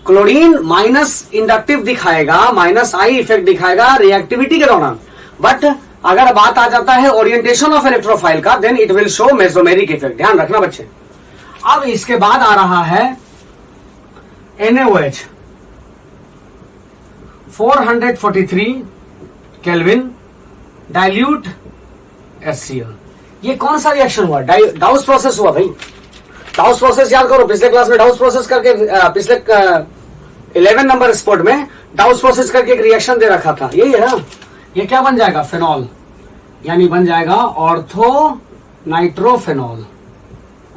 क्लोरीन माइनस इंडक्टिव दिखाएगा, माइनस आई इफेक्ट दिखाएगा रिएक्टिविटी के दौरान। बट अगर बात आ जाता है ओरिएंटेशन ऑफ इलेक्ट्रोफाइल का, then it will show mesomeric effect. ध्यान रखना बच्चे। अब इसके बाद आ रहा है NaOH 443 केल्विन डाइल्यूट HCl। ये कौन सा रिएक्शन हुआ, डाउस प्रोसेस हुआ भाई। डाउस प्रोसेस याद करो, पिछले क्लास में डाउस प्रोसेस करके, पिछले 11 नंबर स्पोर्ट में डाउस प्रोसेस करके एक रिएक्शन दे रखा था, यही है ना। ये क्या बन जाएगा, फेनॉल, यानी बन जाएगा ऑर्थो नाइट्रोफेनॉल,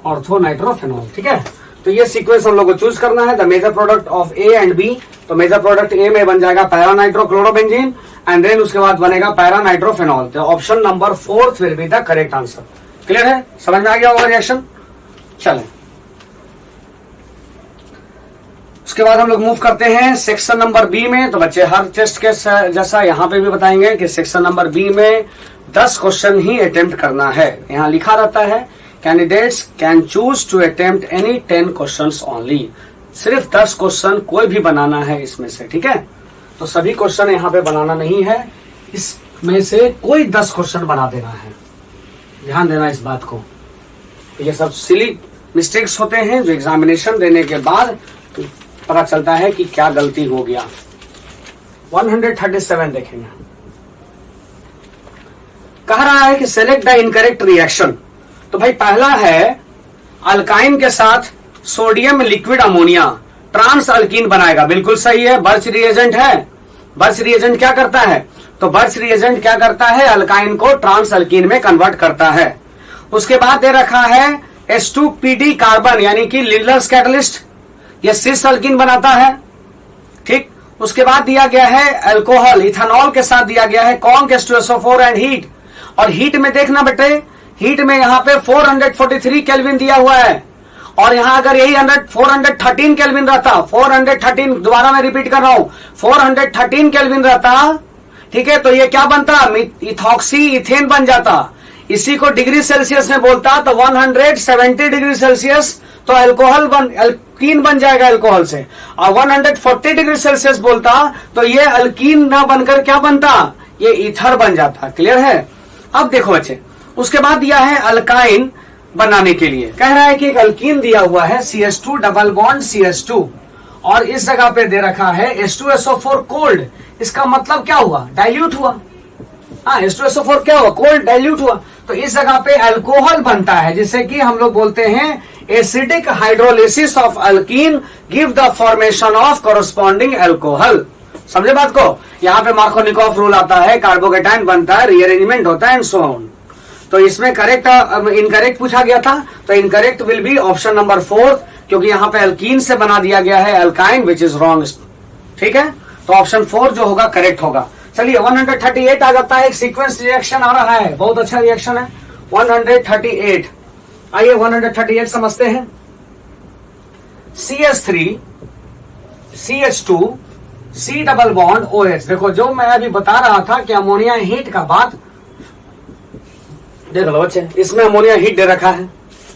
ऑर्थो नाइट्रोफेनॉल। ठीक है, तो ये सीक्वेंस हम लोग को चूज करना है। The major product of A and B, तो मेजर प्रोडक्ट ए में बन जाएगा पैरा नाइट्रोक्लोरोबेंजीन, एंड देन उसके बाद बनेगा पैरा नाइट्रोफेनॉल। तो option number 4 will be the correct answer. Clear है, समझ में आ गया होगा रिएक्शन। चलें, उसके बाद हम लोग मूव करते हैं सेक्शन नंबर बी में। तो बच्चे हर टेस्ट के जैसा यहाँ पे भी बताएंगे कि सेक्शन नंबर बी में 10 क्वेश्चन ही अटेम्प्ट करना है। यहाँ लिखा रहता है candidates can choose to attempt any 10 questions only. सिर्फ 10 क्वेश्चन कोई भी बनाना है इसमें से। ठीक है, तो सभी क्वेश्चन यहाँ पे बनाना नहीं है, इसमें से कोई 10 क्वेश्चन बना देना है। ध्यान देना इस बात को। ये सब सिली मिस्टेक्स होते हैं जो एग्जामिनेशन देने के बाद पता चलता है कि क्या गलती हो गया। 137 देखेंगे, कह रहा है कि सेलेक्ट द इनकरेक्ट रिएक्शन। तो भाई पहला है अल्काइन के साथ sodium liquid ammonia trans alkene बनाएगा, बिल्कुल सही है। बर्च रिएजेंट है, बर्च रिएजेंट क्या करता है, तो बर्च रिएजेंट क्या करता है, अल्काइन को ट्रांस अल्कीन में कन्वर्ट करता है। उसके बाद दे रखा है H2PD कार्बन, यानी कि लिंडलर्स कैटलिस्ट, ये सिस अल्कीन बनाता है। ठीक, उसके बाद दिया गया है अल्कोहल, इथेनॉल के साथ दिया गया है कौन, H2SO4 एंड हीट। और हीट में देखना बेटे, हीट में यहाँ पे 443 केल्विन दिया हुआ है, और यहां अगर यही 413 केल्विन रहता, 413, दोबारा मैं रिपीट कर रहा हूं, 413 केल्विन रहता, ठीक है, तो ये क्या बनता, इथॉक्सी इथेन बन जाता। इसी को डिग्री सेल्सियस में बोलता तो 170 डिग्री सेल्सियस तो अल्कोहल अल्कीन बन जाएगा अल्कोहल से, और 140 डिग्री सेल्सियस बोलता तो ये अल्कीन ना बनकर क्या बनता, ये ईथर बन जाता। क्लियर है। अब देखो बच्चे, उसके बाद दिया है अल्काइन बनाने के लिए, कह रहा है कि एक अल्कीन दिया हुआ है CH2 डबल बॉन्ड CH2, और इस जगह पे दे रखा है H2SO4 कोल्ड। इसका मतलब क्या हुआ, डाइल्यूट हुआ। हाँ, H2SO4 क्या हुआ, कोल्ड, डाइल्यूट हुआ। तो इस जगह पे अल्कोहल बनता है, जिसे कि हम लोग बोलते हैं acidic hydrolysis of alkyne give the formation of corresponding alcohol. समझे बात को। यहाँ पे मार्कोनिकॉफ रूल आता है, कार्बोकेटाइन बनता है, रीअरेंजमेंट होता है एंड सो ऑन। तो इसमें करेक्ट इनकरेक्ट पूछा गया था, तो incorrect will be option number 4, क्योंकि यहाँ पे अल्कीन से बना दिया गया है अल्काइन, विच इज रॉन्ग। ठीक है, तो ऑप्शन 4 जो होगा करेक्ट होगा। चलिए 138 आ जाता है, एक सीक्वेंस रिएक्शन आ रहा है, बहुत अच्छा रिएक्शन है 138। आइए 138 समझते हैं। CH3 CH2 C double bond OH। देखो जो मैं अभी बता रहा था कि अमोनिया हीट का बात, देख लो बच्चे, इसमें अमोनिया हीट दे रखा है,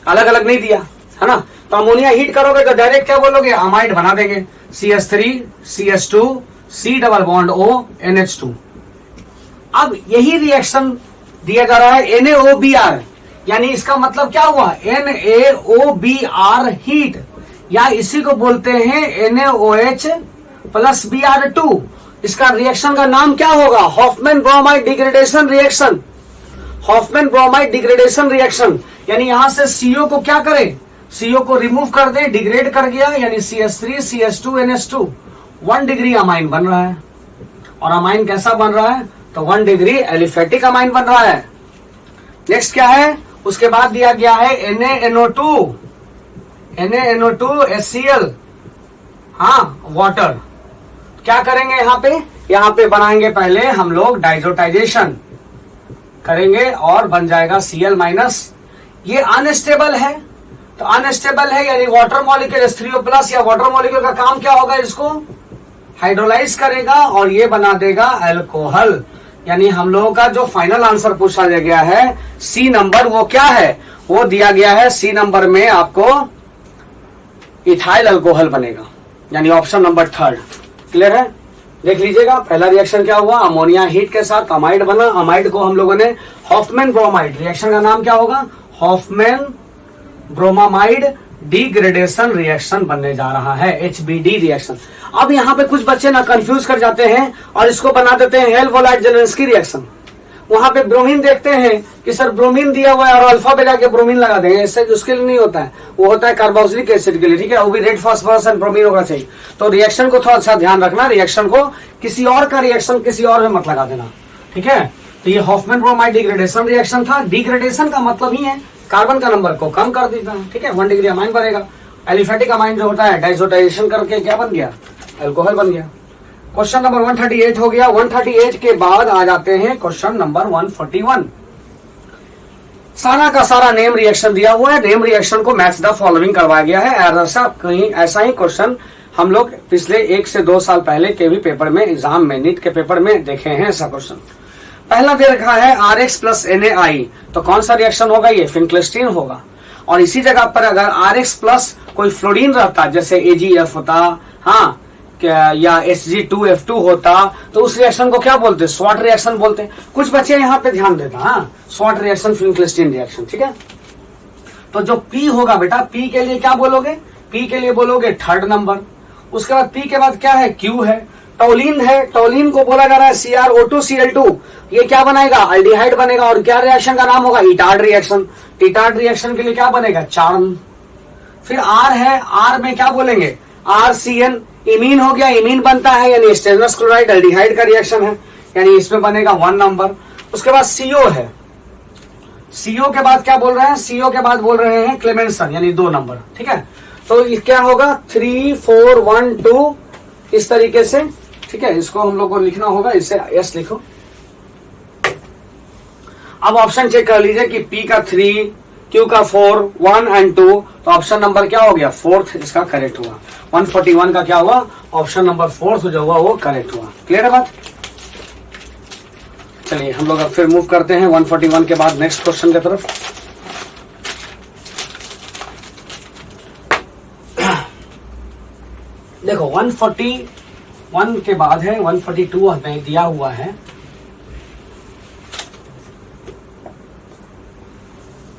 अलग अलग नहीं दिया है ना। तो अमोनिया हीट करोगे तो डायरेक्ट क्या बोलोगे, अमाइड बना देंगे, CH3 CH2 C double bond O NH2। अब यही रिएक्शन दिया जा रहा है NaOBr, यानी इसका मतलब क्या हुआ, NaOBr हीट, या इसी को बोलते हैं NaOH प्लस Br2। इसका रिएक्शन का नाम क्या होगा, Hoffmann bromide degradation reaction. Hoffmann bromide degradation reaction, यानी यहां से CO को क्या करें, CO को रिमूव कर दे, डिग्रेड कर गया, यानी CH3 CH2 NH2 1 degree amine बन रहा है। और अमाइन कैसा बन रहा है, तो 1 डिग्री एलिफेटिक अमाइन बन रहा है। नेक्स्ट क्या है, उसके बाद दिया गया है NaNO2 HCl, हाँ वाटर। क्या करेंगे यहाँ पे बनाएंगे पहले हम लोग डाइजोटाइजेशन करेंगे और बन जाएगा Cl माइनस। ये अनस्टेबल है, तो अनस्टेबल है यानी वाटर मॉलिक्यूल H3O+ या वाटर मॉलिक्यूल का काम क्या होगा, इसको हाइड्रोलाइज करेगा और ये बना देगा अल्कोहल। यानी हम लोगों का जो फाइनल आंसर पूछा गया है C नंबर, वो क्या है, वो दिया गया है C नंबर में आपको इथाइल अल्कोहल बनेगा, यानी ऑप्शन नंबर 3। क्लियर है, देख लीजिएगा पहला रिएक्शन क्या हुआ, अमोनिया हीट के साथ अमाइड बना, अमाइड को हम लोगों ने हॉफमैन ब्रोमाइड, रिएक्शन का नाम क्या होगा, हॉफमैन ब्रोमामाइड डिग्रेडेशन रिएक्शन बनने जा रहा है, HBD रिएक्शन। अब यहाँ पे कुछ बच्चे ना कंफ्यूज कर जाते हैं और इसको बना देते हैं हेल्वोलाइट जेलेंस्की रिएक्शन। वहां पे ब्रोमीन देखते हैं कि सर ब्रोमीन दिया हुआ है और अल्फा पे जाके ब्रोमीन लगा देंगे, इससे उसके लिए नहीं होता है, वो होता है कार्बोक्सिलिक एसिड के लिए, ठीक है, वो भी रेड फास्फोरस एंड ब्रोमीन होना चाहिए। तो रिएक्शन को थोड़ा सा ध्यान रखना, रिएक्शन को किसी और का रिएक्शन किसी और में मत लगा देना, ठीक है। तो ये हॉफमैन ब्रोमाइड डिग्रेडेशन रिएक्शन था। डिग्रेडेशन का मतलब ही है कार्बन का नंबर को कम कर देता है, ठीक है, 1 डिग्री अमाइन बनेगा। एलिफेटिक अमाइन जो होता है डाइजोटाइजेशन करके क्या बन गया, अल्कोहल बन गया। क्वेश्चन नंबर 138 हो गया। 138 के बाद आ जाते हैं क्वेश्चन नंबर 141। सारा का सारा नेम रिएक्शन दिया हुआ है, नेम रिएक्शन को मैच द फॉलोइंग करवाया गया है। ऐसा ही क्वेश्चन हम लोग पिछले 1 से 2 साल पहले के भी पेपर में, एग्जाम में, नीट के पेपर में देखे हैं ऐसा क्वेश्चन। पहला दे रखा है RX प्लस NaI, तो कौन सा रिएक्शन होगा, ये फिनक्लेस्टीन होगा। और इसी जगह पर अगर RX प्लस कोई फ्लोरीन रहता, जैसे AgF होता, हाँ, या Hg2F2 होता, तो उस रिएक्शन को क्या बोलते, स्वॉट रिएक्शन बोलते। कुछ बच्चे यहाँ पे ध्यान देता, हाँ, स्वॉट रिएक्शन फिनक्लेस्टीन रिएक्शन, ठीक है। तो जो P होगा बेटा, P के लिए क्या बोलोगे, P के लिए बोलोगे 3rd नंबर। उसके बाद P के बाद क्या है, Q है, टोलिन है, टोलिन को बोला जा रहा है CrO2Cl2, ये क्या बनाएगा, अल्डिहाइड बनेगा। और क्या रिएक्शन का नाम होगा, इटार्ड रिएक्शन। इटार्ड रिएक्शन के लिए क्या बनेगा, चार्न। फिर R है, R में क्या बोलेंगे, RCN, इमीन हो गया, इमीन बनता है यानी स्टेनलेस क्लोराइड अल्डिहाइड का रिएक्शन है, यानी इसमें बनेगा 1 नंबर। उसके बाद CO है, CO के बाद क्या बोल रहे हैं, CO के बाद बोल रहे हैं क्लेमेंसन, यानी 2 नंबर, ठीक है। तो ये क्या होगा, 3 4 1 2 इस तरीके से, ठीक है। इसको हम लोग को लिखना होगा, इसे S लिखो। अब ऑप्शन चेक कर लीजिए कि P का 3, Q का 4, 1 एंड 2, तो ऑप्शन नंबर क्या हो गया, 4th इसका करेक्ट हुआ। 141 का क्या हुआ, ऑप्शन नंबर 4th जो हुआ वो करेक्ट हुआ। क्लियर है बात। चलिए हम लोग अब फिर मूव करते हैं 141 के बाद नेक्स्ट क्वेश्चन की तरफ। देखो 141 के बाद है 142 हमें दिया हुआ है।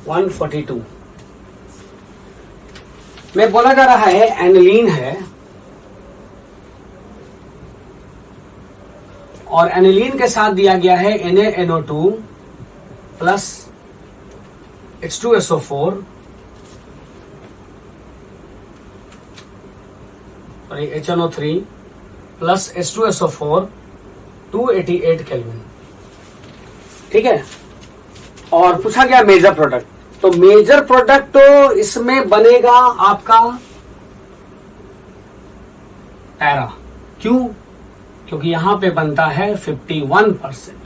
142 में बोला जा रहा है एनिलीन है, और एनिलीन के साथ दिया गया है NaNO2 प्लस H2SO4 और HNO3 प्लस H2SO4 288 केल्विन, ठीक है। और पूछा गया मेजर प्रोडक्ट, तो मेजर प्रोडक्ट तो इसमें बनेगा आपका पैरा। क्यों, क्योंकि यहां पे बनता है 51%।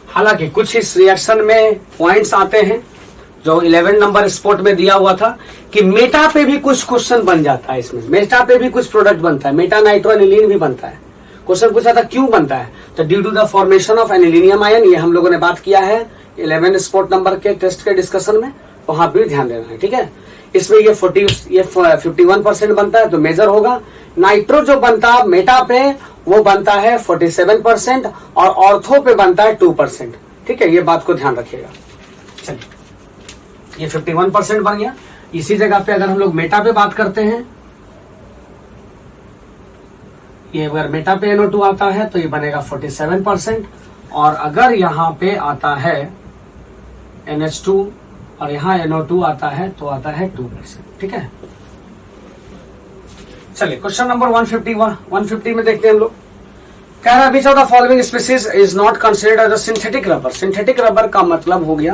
हालांकि कुछ इस रिएक्शन में पॉइंट्स आते हैं जो 11 नंबर स्पोर्ट में दिया हुआ था कि मेटा पे भी कुछ क्वेश्चन बन जाता है। इसमें मेटा पे भी कुछ प्रोडक्ट बनता है, मेटा नाइट्रो एनिलीन भी बनता है। क्वेश्चन पूछा था क्यों बनता है, तो due to the formation of anilinium ion. ये हम लोगों ने बात किया है 11 स्पोर्ट नंबर के टेस्ट के डिस्कशन में, वहां भी ध्यान देना है, ठीक है। इसमें ये 51% बनता है तो मेजर होगा। नाइट्रो जो बनता है मेटा पे वो बनता है 47% और ऑर्थो पे बनता है 2%, ठीक है। ये बात को ध्यान रखिएगा। चलिए, ये 51% बन गया। इसी जगह पे अगर हम लोग मेटा पे बात करते हैं, ये अगर मेटा पे NO2 आता है तो ये बनेगा 47%, और अगर यहां पे आता है NH2 और यहां NO2 आता है तो आता है 2%, ठीक है। चलिए क्वेश्चन नंबर 150 में देखते हैं हम लोग। कह रहा है which of the following species is not considered as a synthetic rubber. Synthetic rubber का मतलब हो गया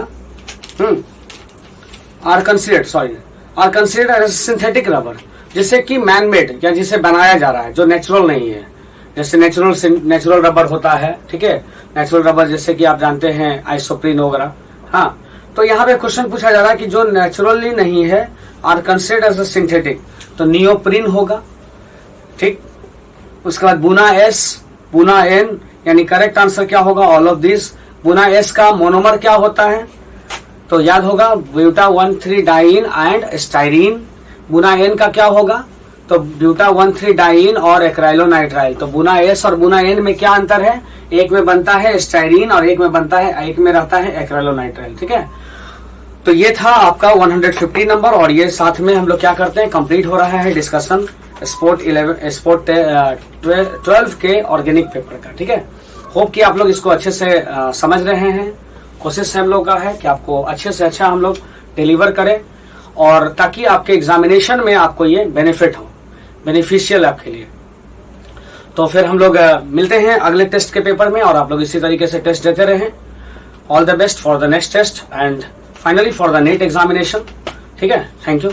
are considered as synthetic rubber, जिसे कि मैन मेड या जिसे बनाया जा रहा है, जो नेचुरल नहीं है। जैसे नेचुरल रबर होता है, ठीक है। नेचुरल रबर जैसे कि आप जानते हैं आइसोप्रीन वगैरह। हाँ, तो यहाँ पे क्वेश्चन पूछा जा रहा है कि जो नेचुरली नहीं है are considered as a synthetic, तो नियोप्रीन होगा, ठीक। उसके बाद बुना एस, बुना एन, यानी करेक्ट आंसर क्या होगा, ऑल ऑफ दिस। बुना एस का मोनोमर क्या होता है, तो याद होगा ब्यूटा 1,3 डाइन एंड स्टाइरीन। बुना एन का क्या होगा, तो ब्यूटा 1,3 डाइन और एक्राइलोनाइट्राइल। तो बुना एस और बुना एन में क्या अंतर है, एक में बनता है स्टाइरीन और एक में रहता है एक्राइलोनाइट्राइल, ठीक है। तो ये था आपका 150 नंबर, और ये साथ में हम लोग क्या करते हैं, कंप्लीट हो रहा है डिस्कशन स्पोर्ट 12 के ऑर्गेनिक पेपर का, ठीक है। होप कि आप लोग इसको अच्छे से समझ रहे हैं। कोशिश हम लोग का है कि आपको अच्छे से अच्छा हम लोग डिलीवर करें, और ताकि आपके एग्जामिनेशन में आपको ये बेनिफिट हो, बेनिफिशियल आपके लिए। तो फिर हम लोग मिलते हैं अगले टेस्ट के पेपर में, और आप लोग इसी तरीके से टेस्ट देते रहें। All the best for the next test and finally for the NEET examination, ठीक है। Thank you.